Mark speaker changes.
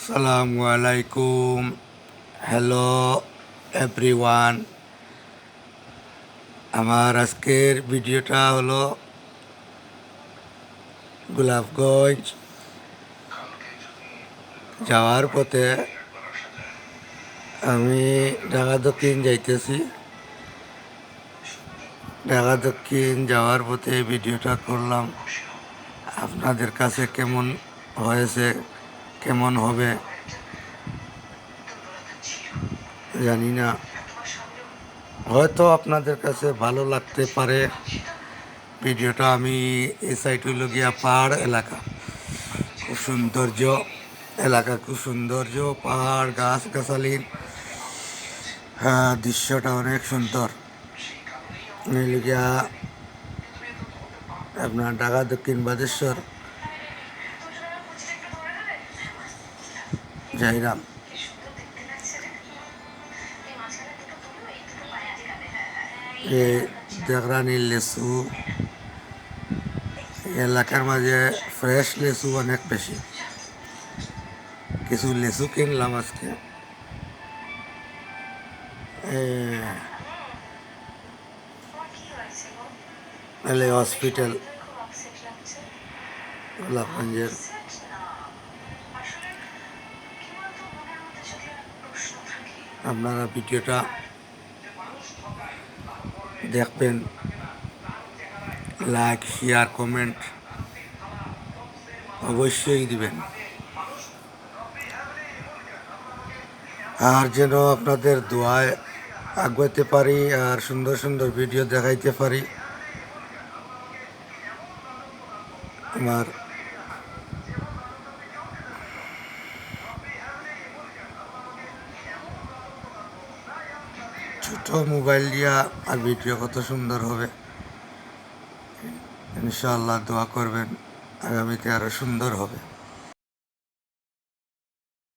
Speaker 1: আসসালামু আলাইকুম। Hello everyone. আমার আজকের ভিডিওটা হলো গোলাপগঞ্জ যাওয়ার পথে আমি ঢাকা দক্ষিণ যাইতেছি। ঢাকা দক্ষিণ যাওয়ার পথে ভিডিওটা করলাম। আপনাদের কাছে কেমন হয়েছে, কেমন হবে জানি না, হয়তো আপনাদের কাছে ভালো লাগতে পারে। ভিডিওটা আমি এই সাইড হইল গিয়া পাহাড় এলাকা, খুব সৌন্দর্য এলাকা, খুব সৌন্দর্য পাহাড় গাছ গাছালির দৃশ্যটা অনেক সুন্দর। হইল গিয়া আপনার ঢাকা দক্ষিণ বাদেশ্বর যাইরাম। দেখরানি লেচু এলাকার মাঝে ফ্রেশ লেচু অনেক বেশি। কিছু লেচু কিনলাম আজকে। এলে হসপিটাল গোলাপগঞ্জের। আপনারা ভিডিওটা দেখবেন, লাইক শেয়ার কমেন্ট অবশ্যই দিবেন। আর যেন আপনাদের দোয়ায় আগাইতে পারি আর সুন্দর সুন্দর ভিডিও দেখাইতে পারি। আমার ছোট মোবাইল দিয়া আর ভিডিও কত সুন্দর হবে। ইনশাআল্লাহ দোয়া করবেন, আগামীতে আরো সুন্দর হবে।